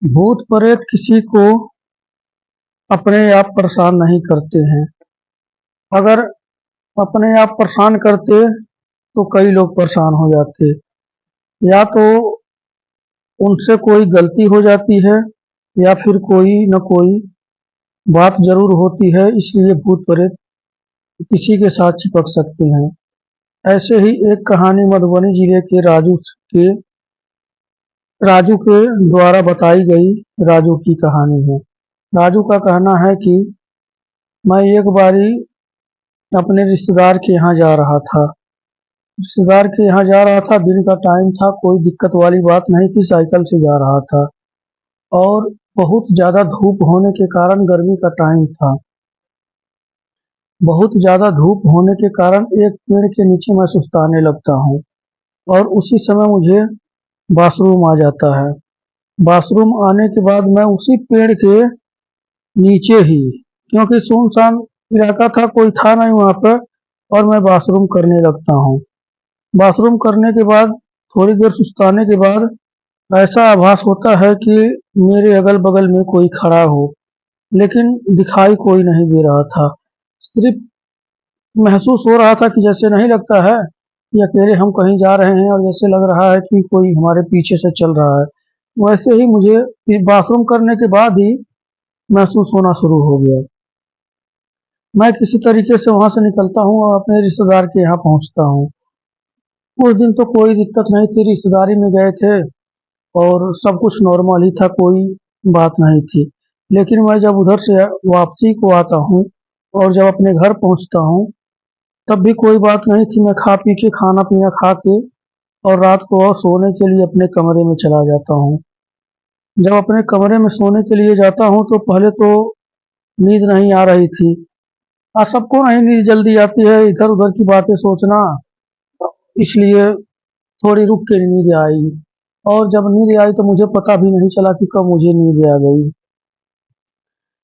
भूत प्रेत किसी को अपने आप परेशान नहीं करते हैं। अगर अपने आप परेशान करते तो कई लोग परेशान हो जाते। या तो उनसे कोई गलती हो जाती है या फिर कोई न कोई बात जरूर होती है, इसलिए भूत प्रेत किसी के साथ चिपक सकते हैं। ऐसे ही एक कहानी मधुबनी जिले के के राजू के द्वारा बताई गई राजू की कहानी है। राजू का कहना है कि मैं एक बारी अपने रिश्तेदार के यहाँ जा रहा था। रिश्तेदार के यहाँ जा रहा था, दिन का टाइम था, कोई दिक्कत वाली बात नहीं थी, साइकिल से जा रहा था। और बहुत ज़्यादा धूप होने के कारण, गर्मी का टाइम था, बहुत ज़्यादा धूप होने के कारण एक पेड़ के नीचे मैं सुस्ताने लगता हूँ और उसी समय मुझे बाथरूम आ जाता है। बाथरूम आने के बाद मैं उसी पेड़ के नीचे ही, क्योंकि सुनसान इलाका था, कोई था नहीं वहाँ पर, और मैं बाथरूम करने लगता हूँ। बाथरूम करने के बाद थोड़ी देर सुस्ताने के बाद ऐसा आभास होता है कि मेरे अगल बगल में कोई खड़ा हो, लेकिन दिखाई कोई नहीं दे रहा था। सिर्फ महसूस हो रहा था कि जैसे नहीं लगता है कि अकेले हम कहीं जा रहे हैं और जैसे लग रहा है कि कोई हमारे पीछे से चल रहा है, वैसे ही मुझे बाथरूम करने के बाद ही महसूस होना शुरू हो गया। मैं किसी तरीके से वहां से निकलता हूँ और अपने रिश्तेदार के यहाँ पहुंचता हूँ। उस दिन तो कोई दिक्कत नहीं थी, रिश्तेदारी में गए थे और सब कुछ नॉर्मल ही था, कोई बात नहीं थी। लेकिन मैं जब उधर से वापसी को आता हूँ और जब अपने घर पहुंचता हूँ, तब भी कोई बात नहीं थी। मैं खा पी के, खाना पीना खा के और रात को और सोने के लिए अपने कमरे में चला जाता हूँ। जब अपने कमरे में सोने के लिए जाता हूँ तो पहले तो नींद नहीं आ रही थी। सबको नहीं नींद जल्दी आती है, इधर उधर की बातें सोचना, इसलिए थोड़ी रुक के नींद आई। और जब नींद आई तो मुझे पता भी नहीं चला कि कब मुझे नींद आ गई।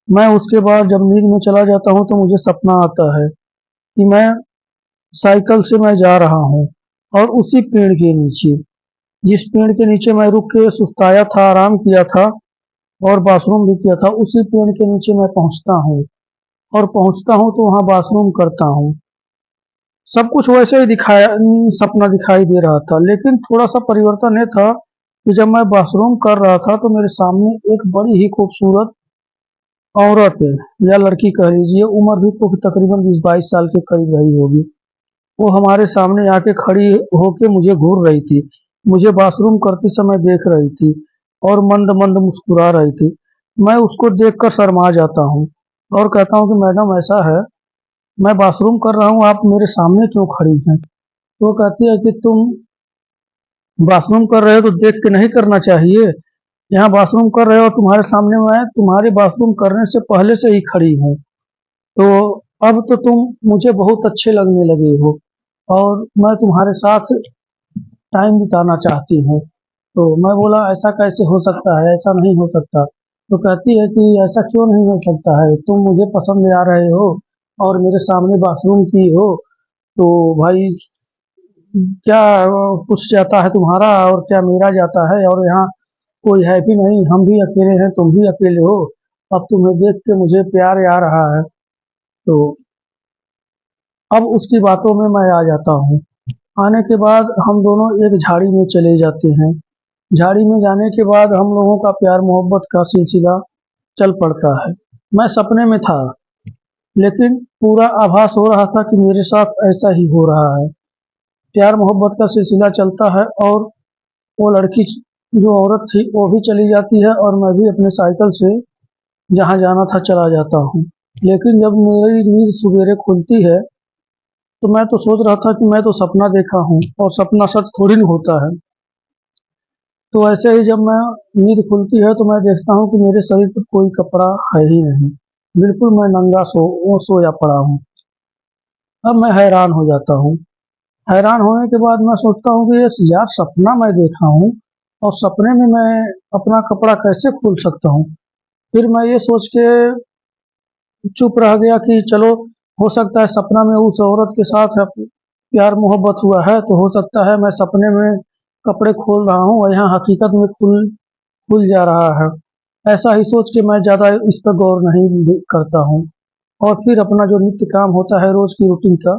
मैं उसके बाद जब नींद में चला जाता हूँ तो मुझे सपना आता है कि मैं साइकिल से मैं जा रहा हूँ और उसी पेड़ के नीचे, जिस पेड़ के नीचे मैं रुक के सुस्ताया था, आराम किया था और बाथरूम भी किया था, उसी पेड़ के नीचे मैं पहुंचता हूँ और पहुंचता हूँ तो वहां बाथरूम करता हूँ। सब कुछ वैसे ही दिखाया, सपना दिखाई दे रहा था, लेकिन थोड़ा सा परिवर्तन ये था कि जब मैं बाथरूम कर रहा था तो मेरे सामने एक बड़ी ही खूबसूरत औरत या लड़की कह लीजिए, उम्र भी तो तकरीबन 20-22 साल के करीब रही होगी, वो हमारे सामने आके खड़ी होके मुझे घूर रही थी, मुझे बाथरूम करते समय देख रही थी और मंद मंद मुस्कुरा रही थी। मैं उसको देखकर शर्मा जाता हूँ और कहता हूँ कि मैडम ऐसा है, मैं बाथरूम कर रहा हूँ, आप मेरे सामने क्यों खड़ी हैं? तो वो कहती है कि तुम बाथरूम कर रहे हो तो देख के नहीं करना चाहिए, यहाँ बाथरूम कर रहे हो, तुम्हारे सामने मैं तुम्हारे बाथरूम करने से पहले से ही खड़ी हूँ, तो अब तो तुम मुझे बहुत अच्छे लगने लगे हो और मैं तुम्हारे साथ टाइम बिताना चाहती हूँ। तो मैं बोला ऐसा कैसे हो सकता है, ऐसा नहीं हो सकता। तो कहती है कि ऐसा क्यों नहीं हो सकता है, तुम मुझे पसंद आ रहे हो और मेरे सामने बाथरूम की हो, तो भाई क्या कुछ जाता है तुम्हारा और क्या मेरा जाता है, और यहाँ कोई है भी नहीं, हम भी अकेले हैं, तुम भी अकेले हो, अब तुम्हें देख के मुझे प्यार आ रहा है। तो अब उसकी बातों में मैं आ जाता हूँ। आने के बाद हम दोनों एक झाड़ी में चले जाते हैं। झाड़ी में जाने के बाद हम लोगों का प्यार मोहब्बत का सिलसिला चल पड़ता है। मैं सपने में था, लेकिन पूरा आभास हो रहा था कि मेरे साथ ऐसा ही हो रहा है। प्यार मोहब्बत का सिलसिला चलता है और वो लड़की, जो औरत थी, वो भी चली जाती है और मैं भी अपने साइकिल से जहाँ जाना था चला जाता हूँ। लेकिन जब मेरी नींद सवेरे खुलती है तो मैं तो सोच रहा था कि मैं तो सपना देखा हूँ और सपना सच थोड़ी न होता है। तो ऐसे ही जब मैं नींद खुलती है तो मैं देखता हूँ कि मेरे शरीर पर कोई कपड़ा है ही नहीं, बिल्कुल मैं नंगा सोया पड़ा हूँ। अब मैं हैरान हो जाता हूँ। हैरान होने के बाद मैं सोचता हूँ कि ये यार सपना मैं देखा हूँ और सपने में मैं अपना कपड़ा कैसे खोल सकता हूँ। फिर मैं ये सोच के चुप रह गया कि चलो, हो सकता है सपना में उस औरत के साथ प्यार मोहब्बत हुआ है, तो हो सकता है मैं सपने में कपड़े खोल रहा हूँ और यहाँ हकीकत में खुल खुल जा रहा है। ऐसा ही सोच के मैं ज़्यादा इस पर गौर नहीं करता हूँ और फिर अपना जो नित्य काम होता है रोज़ की रूटीन का,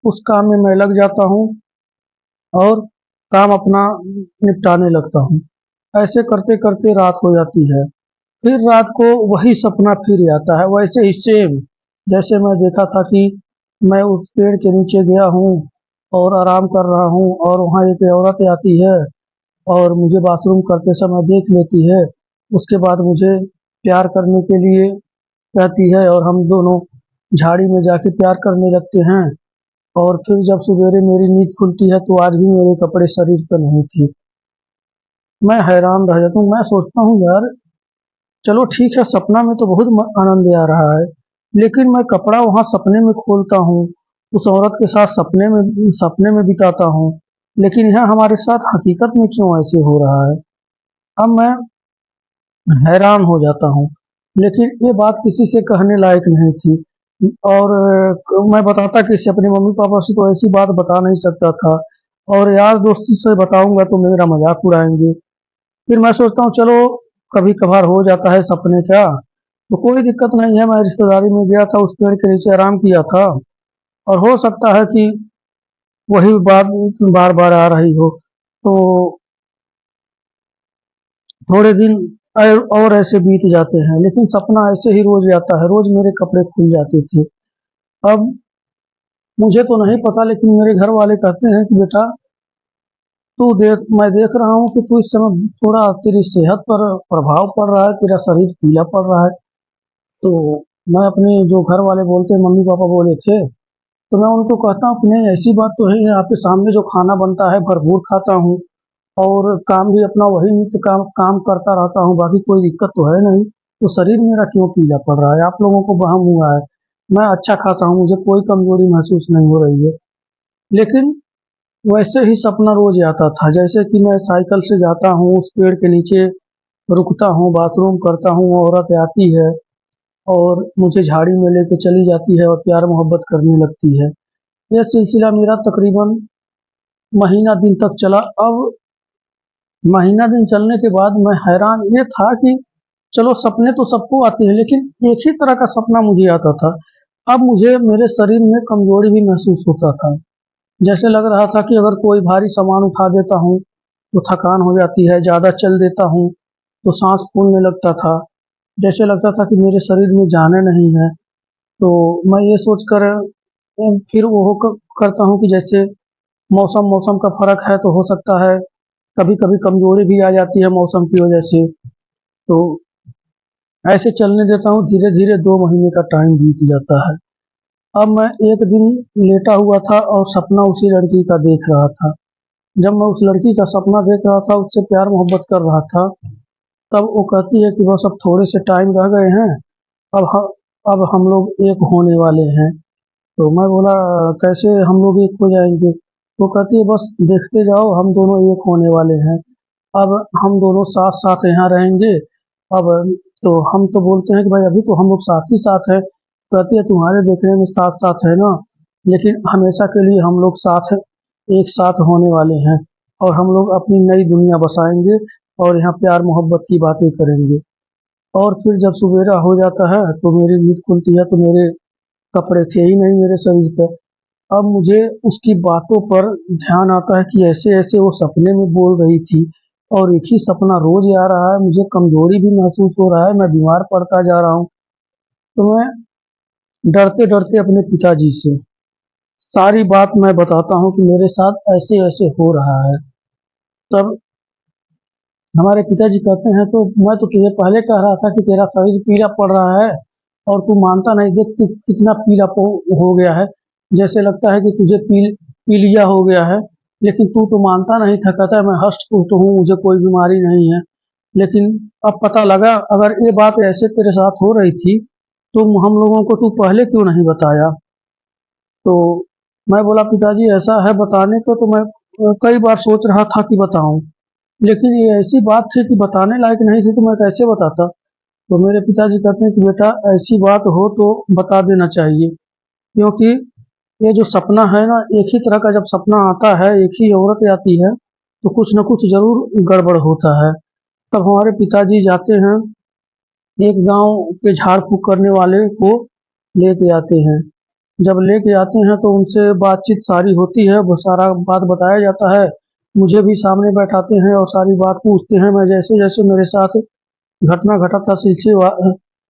उस काम में मैं लग जाता हूँ और काम अपना निपटाने लगता हूँ। ऐसे करते-करते रात हो जाती है। फिर रात को वही सपना फिर आता है, वैसे ही सेम जैसे मैं देखा था कि मैं उस पेड़ के नीचे गया हूँ और आराम कर रहा हूँ और वहाँ एक औरत आती है और मुझे बाथरूम करते समय देख लेती है। उसके बाद मुझे प्यार करने के लिए कहती है और हम दोनों झाड़ी में जाके प्यार करने लगते हैं और फिर जब सवेरे मेरी नींद खुलती है तो आज भी मेरे कपड़े शरीर पर नहीं थे। मैं हैरान रह जाता हूँ, मैं सोचता हूँ यार चलो ठीक है सपना में तो बहुत आनंद आ रहा है, लेकिन मैं कपड़ा वहाँ सपने में खोलता हूँ, उस औरत के साथ सपने में बिताता हूँ, लेकिन यहाँ हमारे साथ हकीकत में क्यों ऐसे हो रहा है? अब मैं हैरान हो जाता हूँ, लेकिन ये बात किसी से कहने लायक नहीं थी और मैं बताता किससे अपने मम्मी-पापा से तो ऐसी बात बता नहीं सकता था और यार दोस्तों से बताऊँगा तो मेरा मज़ाक उड़ाएँगे। फिर मैं सोचता हूँ चलो कभी-कभार हो जाता है सपने का, तो कोई दिक्कत नहीं है, मैं रिश्तेदारी में गया था, उस पेड़ के नीचे आराम किया था और हो सकता है कि वही बात बार-बार आ रही हो। तो थोड़े दिन और ऐसे बीत जाते हैं, लेकिन सपना ऐसे ही रोज़ आता है, रोज़ मेरे कपड़े खुल जाते थे। अब मुझे तो नहीं पता लेकिन मेरे घर वाले कहते हैं कि बेटा तू देख मैं देख रहा हूँ कि तू इस समय थोड़ा तेरी सेहत पर प्रभाव पड़ रहा है, तेरा शरीर पीला पड़ रहा है। तो मैं अपने जो घर वाले बोलते हैं मम्मी-पापा बोले थे, तो मैं उनको कहता हूँ कि नहीं ऐसी बात तो है नहीं, आपके सामने जो खाना बनता है भरपूर खाता हूँ और काम भी अपना वही नित्य काम काम करता रहता हूँ, बाकी कोई दिक्कत तो है नहीं। तो शरीर मेरा क्यों पीला पड़ रहा है? आप लोगों को वहम हुआ है। मैं अच्छा खासा हूँ, मुझे कोई कमज़ोरी महसूस नहीं हो रही है। लेकिन वैसे ही सपना रोज़ आता था, जैसे कि मैं साइकिल से जाता हूँ, उस पेड़ के नीचे रुकता हूँ, बाथरूम करता हूँ, वो औरत आती है और मुझे झाड़ी में लेके चली जाती है और प्यार मोहब्बत करने लगती है। ये सिलसिला मेरा तकरीबन महीना दिन तक चला। अब महीना दिन चलने के बाद मैं हैरान ये था कि चलो सपने तो सबको आते हैं, लेकिन एक ही तरह का सपना मुझे आता था। अब मुझे मेरे शरीर में कमज़ोरी भी महसूस होता था। जैसे लग रहा था कि अगर कोई भारी सामान उठा देता हूँ, तो थकान हो जाती है, ज़्यादा चल देता हूँ, तो साँस फूलने लगता था। जैसे लगता था कि मेरे शरीर में जान नहीं है। तो मैं ये सोचकर फिर वो करता हूँ कि जैसे मौसम का फ़र्क है तो हो सकता है कभी-कभी कमज़ोरी भी आ जाती है मौसम की वजह से। तो ऐसे चलने देता हूँ, धीरे-धीरे 2 महीने का टाइम बीत जाता है। अब मैं एक दिन लेटा हुआ था और सपना उसी लड़की का देख रहा था। जब मैं उस लड़की का सपना देख रहा था, उससे प्यार मोहब्बत कर रहा था, तब वो कहती है कि बस अब थोड़े से टाइम रह गए हैं, अब ह अब हम लोग एक होने वाले हैं। तो मैं बोला कैसे हम लोग एक हो जाएँगे? वो कहती है बस देखते जाओ हम दोनों एक होने वाले हैं। अब हम दोनों साथ-साथ यहाँ रहेंगे। अब तो हम तो बोलते हैं कि भाई अभी तो हम लोग साथ ही साथ हैं। कहती है तुम्हारे देखने में साथ-साथ है ना, लेकिन हमेशा के लिए हम लोग साथ एक साथ होने वाले हैं और हम लोग अपनी नई दुनिया बसाएँगे और यहाँ प्यार मोहब्बत की बातें करेंगे। और फिर जब सवेरा हो जाता है तो मेरी नींद खुलती है तो मेरे कपड़े थे ही नहीं मेरे शरीर पे। अब मुझे उसकी बातों पर ध्यान आता है कि ऐसे-ऐसे वो सपने में बोल रही थी और एक ही सपना रोज़ आ रहा है, मुझे कमज़ोरी भी महसूस हो रहा है, मैं बीमार पड़ता जा रहा हूँ। तो मैं डरते-डरते अपने पिताजी से सारी बात मैं बताता हूँ कि मेरे साथ ऐसे-ऐसे हो रहा है। तब हमारे पिताजी कहते हैं तो मैं तो तुझे पहले कह रहा था कि तेरा शरीर पीला पड़ रहा है और तू मानता नहीं, देख कितना पीला हो गया है, जैसे लगता है कि तुझे पीलिया हो गया है, लेकिन तू तो मानता नहीं था, कहता है मैं हष्ट पुष्ट हूँ, मुझे कोई बीमारी नहीं है। लेकिन अब पता लगा अगर ये बात ऐसे तेरे साथ हो रही थी तो हम लोगों को तू पहले क्यों नहीं बताया? तो मैं बोला पिताजी ऐसा है बताने को तो मैं कई बार सोच रहा था कि बताऊं, लेकिन ये ऐसी बात थी कि बताने लायक नहीं थी तो मैं कैसे बताता? तो मेरे पिताजी कहते हैं कि बेटा ऐसी बात हो तो बता देना चाहिए, क्योंकि ये जो सपना है ना, एक ही तरह का जब सपना आता है, एक ही औरत आती है, तो कुछ न कुछ ज़रूर गड़बड़ होता है। तब हमारे पिताजी जाते हैं एक गांव के झाड़ फूक करने वाले को लेके आते हैं। जब लेके आते हैं तो उनसे बातचीत सारी होती है, वो सारा बात बताया जाता है। मुझे भी सामने बैठाते हैं और सारी बात पूछते हैं। मैं जैसे जैसे मेरे साथ घटना घटा था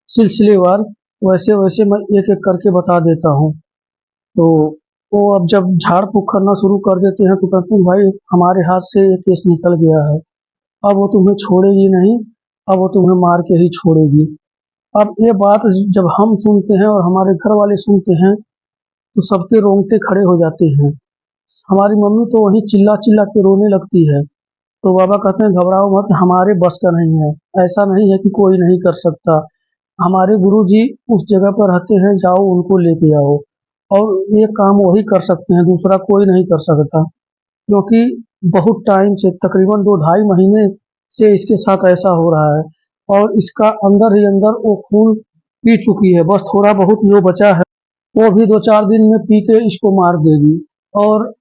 सिलसिलेवार, वैसे वैसे मैं एक एक करके बता देता हूँ। तो वो अब जब झाड़ फूक करना शुरू कर देते हैं तो कहते हैं भाई हमारे हाथ से ये केस निकल गया है, अब वो तुम्हें छोड़ेगी नहीं, अब वो तुम्हें मार के ही छोड़ेगी। अब ये बात जब हम सुनते हैं और हमारे घर वाले सुनते हैं तो सबके रोंगटे खड़े हो जाते हैं। हमारी मम्मी तो वहीं चिल्ला चिल्ला के रोने लगती है। तो बाबा कहते हैं घबराओ मत, हमारे बस का नहीं है, ऐसा नहीं है कि कोई नहीं कर सकता। हमारे गुरुजी उस जगह पर रहते हैं, जाओ उनको लेके आओ, और ये काम वही कर सकते हैं, दूसरा कोई नहीं कर सकता। क्योंकि बहुत टाइम से तकरीबन 2 ढाई महीने से इसके साथ ऐसा हो रहा है, और इसका अंदर ही अंदर वो खून पी चुकी है, बस थोड़ा बहुत जो बचा है वो भी 2 4 दिन में पी के इसको मार देगी। और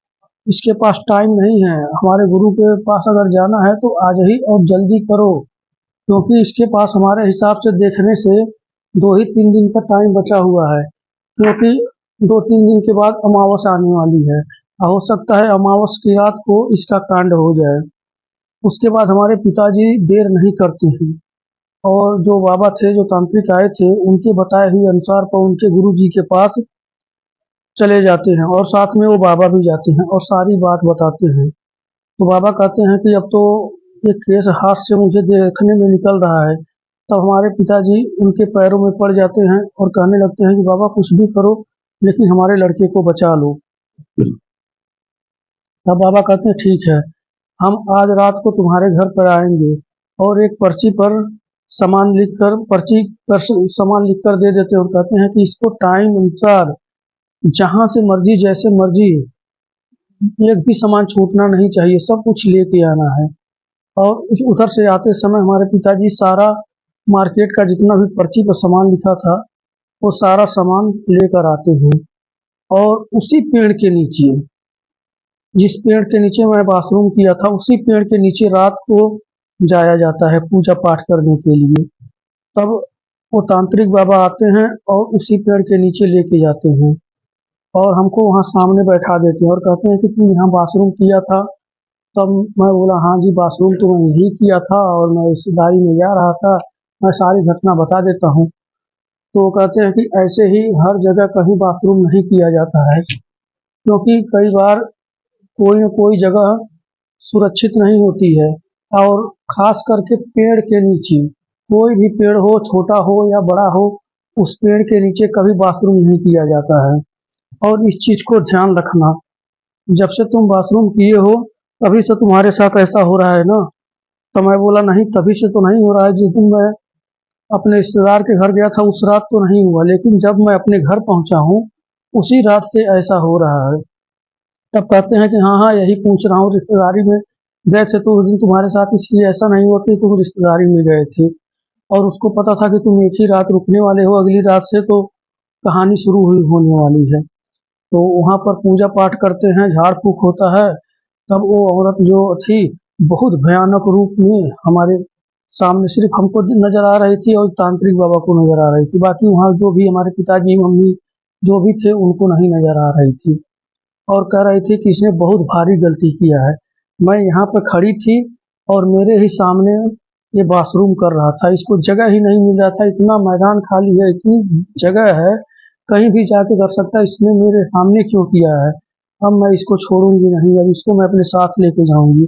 इसके पास टाइम नहीं है। हमारे गुरु के पास अगर जाना है तो आज ही और जल्दी करो, क्योंकि इसके पास हमारे हिसाब से देखने से 2 ही 3 दिन का टाइम बचा हुआ है। क्योंकि 2 3 दिन के बाद अमावस आने वाली है, हो सकता है अमावस की रात को इसका कांड हो जाए। उसके बाद हमारे पिताजी देर नहीं करते हैं, और जो बाबा थे, जो तांत्रिक आए थे, उनके बताए हुए अनुसार पर उनके गुरु जी के पास चले जाते हैं, और साथ में वो बाबा भी जाते हैं और सारी बात बताते हैं। तो बाबा कहते हैं कि अब तो ये केस हाथ से मुझे देखने में निकल रहा है। तब हमारे पिताजी उनके पैरों में पड़ जाते हैं और कहने लगते हैं कि बाबा कुछ भी करो, लेकिन हमारे लड़के को बचा लो। तब बाबा कहते हैं ठीक है, हम आज रात को तुम्हारे घर पर आएंगे, और एक पर्ची पर सामान लिख कर दे देते हैं, और कहते हैं कि इसको टाइम अनुसार जहां से मर्जी जैसे मर्जी एक भी सामान छूटना नहीं चाहिए, सब कुछ लेके आना है। और उधर से आते समय हमारे पिताजी सारा मार्केट का जितना भी पर्ची पर सामान लिखा था वो सारा सामान लेकर आते हैं। और उसी पेड़ के नीचे, जिस पेड़ के नीचे मैं बाथरूम किया था, उसी पेड़ के नीचे रात को जाया जाता है पूजा पाठ करने के लिए। तब वो तांत्रिक बाबा आते हैं और उसी पेड़ के नीचे लेके जाते हैं, और हमको वहाँ सामने बैठा देते हैं और कहते हैं कि तुम यहाँ बाथरूम किया था। तब मैं बोला हाँ जी, बाथरूम तो मैं यही किया था और मैं रिश्तेदारी में जा रहा था, मैं सारी घटना बता देता हूँ। तो वो कहते हैं कि ऐसे ही हर जगह कहीं बाथरूम नहीं किया जाता है, क्योंकि कई बार कोई न कोई जगह सुरक्षित नहीं होती है। और खास करके पेड़ के नीचे, कोई भी पेड़ हो, छोटा हो या बड़ा हो, उस पेड़ के नीचे कभी बाथरूम नहीं किया जाता है। और इस चीज को ध्यान रखना, जब से तुम बाथरूम किए हो तभी से तुम्हारे साथ ऐसा हो रहा है ना। तो मैं बोला नहीं, तभी से तो नहीं हो रहा है, जिस दिन मैं अपने रिश्तेदार के घर गया था उस रात तो नहीं हुआ, लेकिन जब मैं अपने घर पहुंचा हूँ उसी रात से ऐसा हो रहा है। तब कहते हैं कि हाँ हाँ यही पूछ रहा हूँ, रिश्तेदारी में गए थे तो उस दिन तुम्हारे साथ इसलिए ऐसा नहीं हुआ कि तुम रिश्तेदारी में गए थे, और उसको पता था कि तुम एक ही रात रुकने वाले हो, अगली रात से तो कहानी शुरू हुई होने वाली है। तो वहां पर पूजा पाठ करते हैं, झाड़ फूक होता है। तब वो औरत जो थी बहुत भयानक रूप में हमारे सामने सिर्फ हमको नजर आ रही थी और तांत्रिक बाबा को नजर आ रही थी, बाकी वहाँ जो भी हमारे पिताजी मम्मी जो भी थे उनको नहीं नजर आ रही थी। और कह रही थी कि इसने बहुत भारी गलती किया है। मैं यहाँ पर खड़ी थी और मेरे ही सामने ये बाथरूम कर रहा था, इसको जगह ही नहीं मिल रहा था, इतना मैदान खाली है, इतनी जगह है, कहीं भी जाके कर सकता है, इसने मेरे सामने क्यों किया है। अब मैं इसको छोड़ूंगी नहीं, अब इसको मैं अपने साथ लेके जाऊंगी,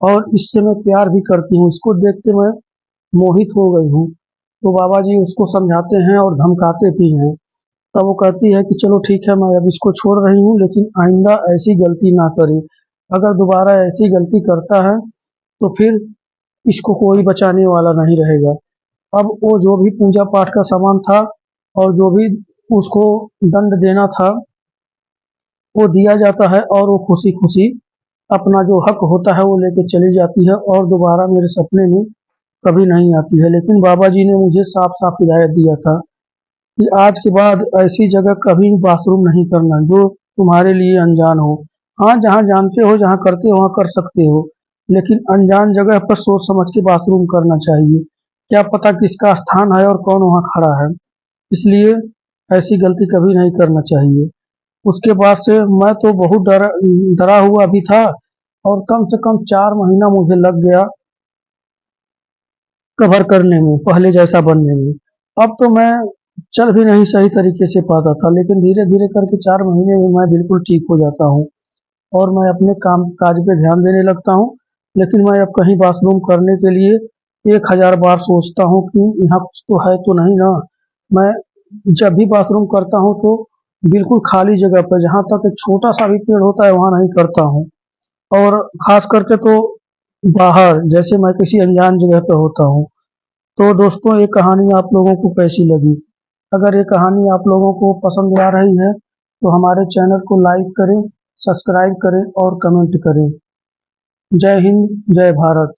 और इससे मैं प्यार भी करती हूँ, इसको देख के मैं मोहित हो गई हूँ। तो बाबा जी उसको समझाते हैं और धमकाते भी हैं। तब वो कहती है कि चलो ठीक है, मैं अब इसको छोड़ रही हूँ, लेकिन आइंदा ऐसी गलती ना करे। अगर दोबारा ऐसी गलती करता है तो फिर इसको कोई बचाने वाला नहीं रहेगा। अब वो जो भी पूजा पाठ का सामान था और जो भी उसको दंड देना था वो दिया जाता है, और वो खुशी खुशी अपना जो हक होता है वो लेके चली जाती है, और दोबारा मेरे सपने में कभी नहीं आती है। लेकिन बाबा जी ने मुझे साफ साफ हिदायत दिया था कि आज के बाद ऐसी जगह कभी बाथरूम नहीं करना जो तुम्हारे लिए अनजान हो। हाँ, जहाँ जानते हो, जहाँ करते हो वहाँ कर सकते हो, लेकिन अनजान जगह पर सोच समझ के बाथरूम करना चाहिए। क्या पता किसका स्थान है और कौन वहाँ खड़ा है। इसलिए ऐसी गलती कभी नहीं करना चाहिए। उसके बाद से मैं तो बहुत डरा हुआ भी था, और कम से कम 4 महीना मुझे लग गया कवर करने में, पहले जैसा बनने में। अब तो मैं चल भी नहीं सही तरीके से पाता था, लेकिन धीरे-धीरे करके 4 महीने में मैं बिल्कुल ठीक हो जाता हूँ और मैं अपने काम-काज पे ध्यान देने लगता हूँ। लेकिन मैं अब कहीं बाथरूम करने के लिए 1000 बार सोचता हूँ कि यहाँ कुछ तो है तो नहीं ना। मैं जब भी बाथरूम करता हूँ तो बिल्कुल खाली जगह पे, जहाँ तक एक छोटा-सा भी पेड़ होता है वहाँ नहीं करता हूँ। और ख़ास करके तो बाहर, जैसे मैं किसी अनजान जगह पे होता हूँ। तो दोस्तों, ये कहानी आप लोगों को कैसी लगी? अगर ये कहानी आप लोगों को पसंद आ रही है तो हमारे चैनल को लाइक करें, सब्सक्राइब करें और कमेंट करें। जय हिंद, जय भारत।